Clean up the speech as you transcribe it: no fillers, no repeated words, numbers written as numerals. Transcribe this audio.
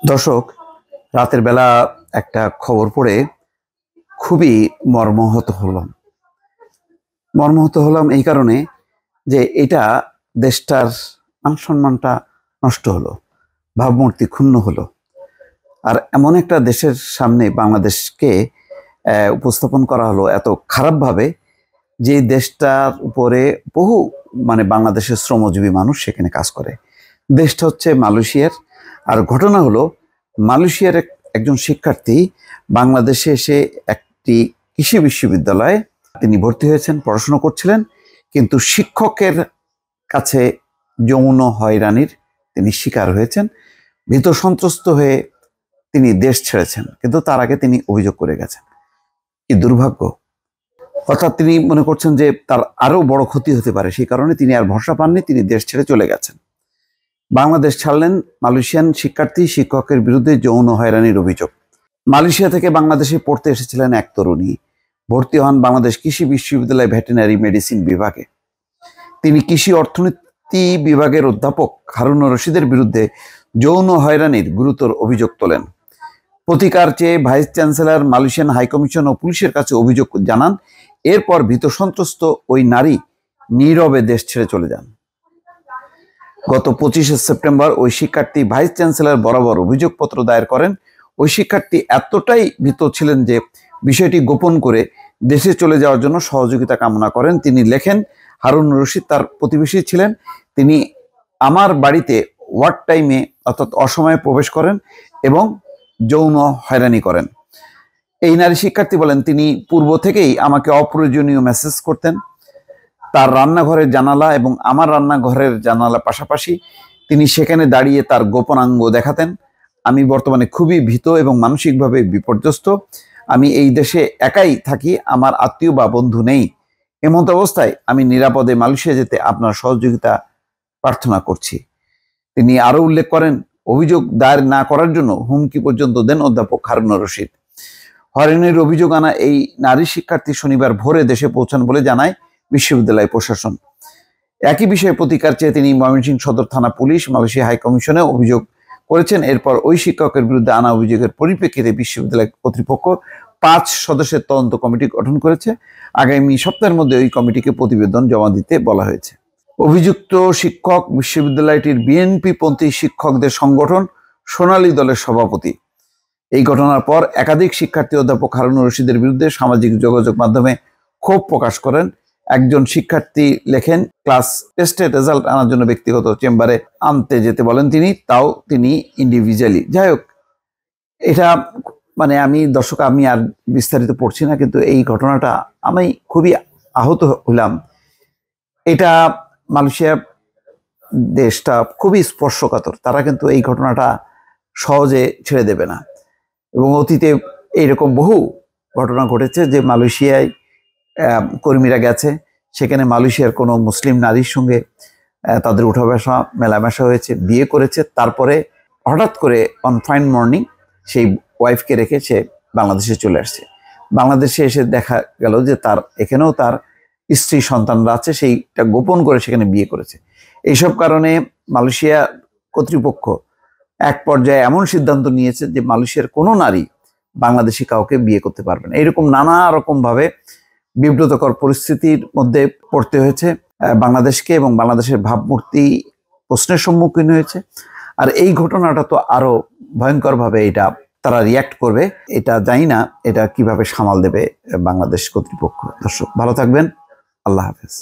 দর্শক, রাতের বেলা একটা খবর পড়ে খুবই মর্মাহত হলাম এই কারণে যে এটা দেশটার মান সম্মানটা নষ্ট হলো, ভাবমূর্তি ক্ষুণ্ণ হলো। আর এমন একটা দেশের সামনে বাংলাদেশকে উপস্থাপন করা হলো এত খারাপভাবে, যে দেশটার উপরে বহু বাংলাদেশের শ্রমজীবী মানুষ সেখানে কাজ করে। দেশটা হচ্ছে মালয়েশিয়ার। আর ঘটনা হলো, মালয়েশিয়ার একজন শিক্ষার্থী বাংলাদেশে এসে একটি কৃষি বিশ্ববিদ্যালয়ে তিনি ভর্তি হয়েছেন, পড়াশোনা করছিলেন, কিন্তু শিক্ষকের কাছে যৌন হয়রানির তিনি শিকার হয়েছেন। ভীত সন্ত্রস্ত হয়ে তিনি দেশ ছেড়েছেন, কিন্তু তার আগে তিনি অভিযোগ করে গেছেন। কি দুর্ভাগ্য! অর্থাৎ তিনি মনে করছেন যে তার আরো বড় ক্ষতি হতে পারে, সেই কারণে তিনি আর ভরসা পাননি, তিনি দেশ ছেড়ে চলে গেছেন। বাংলাদেশ ছাড়লেন মালয়েশিয়ান শিক্ষার্থী, শিক্ষকের বিরুদ্ধে যৌন হয়রানির অভিযোগ। মালয়েশিয়া থেকে বাংলাদেশে পড়তে এসেছিলেন এক তরুণী, ভর্তি হন বাংলাদেশ কৃষি বিশ্ববিদ্যালয় ভেটেরিনারি মেডিসিন বিভাগে। তিনি কৃষি অর্থনীতি বিভাগের অধ্যাপক হারুনুর রশিদের বিরুদ্ধে যৌন হয়রানির গুরুতর অভিযোগ তোলেন। প্রতিকার চেয়ে ভাইস চ্যান্সেলর মালয়েশিয়ান হাইকমিশন ও পুলিশের কাছে অভিযোগ জানান। এরপর ভীত সন্ত্রস্ত ওই নারী নীরবে দেশ ছেড়ে চলে যান। গত 25শে সেপ্টেম্বর ওই শিক্ষার্থী ভাইস চ্যান্সেলর বরাবর অভিযোগপত্র দায়ের করেন। ওই শিক্ষার্থী এতটাই ভীত ছিলেন যে বিষয়টি গোপন করে দেশে চলে যাওয়ার জন্য সহযোগিতা কামনা করেন। তিনি লেখেন, হারুনুর রশিদ তার প্রতিবেশী ছিলেন। তিনি আমার বাড়িতে ওয়ার্ড টাইমে অর্থাৎ অসময়ে প্রবেশ করেন এবং যৌন হয়রানি করেন। এই নারী শিক্ষার্থী বলেন, তিনি পূর্ব থেকেই আমাকে অপ্রয়োজনীয় মেসেজ করতেন। তার রান্নাঘরের জানালা এবং আমার রান্নাঘরের জানালা পাশাপাশি, তিনি সেখানে দাঁড়িয়ে তার গোপনাঙ্গ দেখাতেন। আমি বর্তমানে খুবই ভীত এবং মানসিকভাবে বিপর্যস্ত। আমি এই দেশে একাই থাকি, আমার আত্মীয় বা বন্ধু নেই। এমত অবস্থায় আমি নিরাপদে মালয়েশিয়া যেতে আপনার সহযোগিতা প্রার্থনা করছি। তিনি আরো উল্লেখ করেন, অভিযোগ দায়ের না করার জন্য হুমকি পর্যন্ত দেন অধ্যাপক হারুনুর রশিদ। হয়রানির অভিযোগ আনা এই নারী শিক্ষার্থী শনিবার ভোরে দেশে পৌঁছান বলে জানায় বিশ্ববিদ্যালয় প্রশাসন। একই বিষয়ে প্রতিকার চেয়ে তিনি ময়মনসিংহ সদর থানা পুলিশ, মালয়েশিয়া হাইকমিশনে অভিযোগ করেছেন। এরপর ওই শিক্ষকের বিরুদ্ধে আনা অভিযোগের পরিপ্রেক্ষিতে বিশ্ববিদ্যালয় কর্তৃপক্ষ 5 সদস্যের তদন্ত কমিটি গঠন করেছে। আগামী সপ্তাহের মধ্যে ওই কমিটিকে প্রতিবেদন জমা দিতে বলা হয়েছে। অভিযুক্ত শিক্ষক বিশ্ববিদ্যালয়টির বিএনপিপন্থী শিক্ষকদের সংগঠন সোনালী দলের সভাপতি। এই ঘটনার পর একাধিক শিক্ষার্থী অধ্যাপক হারুনুর রশিদের বিরুদ্ধে সামাজিক যোগাযোগ মাধ্যমে ক্ষোভ প্রকাশ করেন। একজন শিক্ষার্থী লেখেন, ক্লাস টেস্টের রেজাল্ট আনার জন্য ব্যক্তিগত চেম্বারে আনতে যেতে বলেন তাও তিনি ইন্ডিভিজুয়ালি। যাই হোক, এটা আমি দর্শক, আমি আর বিস্তারিত পড়ছি না, কিন্তু এই ঘটনাটা আমি খুবই আহত হলাম। এটা মালয়েশিয়া দেশটা খুবই স্পর্শকাতর, তারা কিন্তু এই ঘটনাটা সহজে ছেড়ে দেবে না। এবং অতীতে এইরকম বহু ঘটনা ঘটেছে যে মালয়েশিয়ায় কর্মীরা গেছে, সেখানে মালয়েশিয়ার কোনো মুসলিম নারীর সঙ্গে তাদের উঠা বসা মেলামেশা হয়েছে, বিয়ে করেছে, তারপরে হঠাৎ করে অন ফাইন মর্নিং সেই ওয়াইফকে রেখে সে বাংলাদেশে চলে আসছে। বাংলাদেশে এসে দেখা গেল যে তার এখানেও তার স্ত্রী সন্তানরা আছে, সেইটা গোপন করে সেখানে বিয়ে করেছে। এইসব কারণে মালয়েশিয়া কর্তৃপক্ষ এক পর্যায়ে এমন সিদ্ধান্ত নিয়েছে যে মালয়েশিয়ার কোনো নারী বাংলাদেশি কাউকে বিয়ে করতে পারবে না। এরকম নানা রকম ভাবে বিব্রতকর পরিস্থিতির মধ্যে পড়তে হয়েছে বাংলাদেশকে, এবং বাংলাদেশের ভাবমূর্তি প্রশ্নের সম্মুখীন হয়েছে। আর এই ঘটনাটা তো আরো ভয়ঙ্কর ভাবে এটা তারা রিয়াক্ট করবে, এটা জানি না এটা কিভাবে সামাল দেবে বাংলাদেশ কর্তৃপক্ষ। দর্শক, ভালো থাকবেন। আল্লাহ হাফেজ।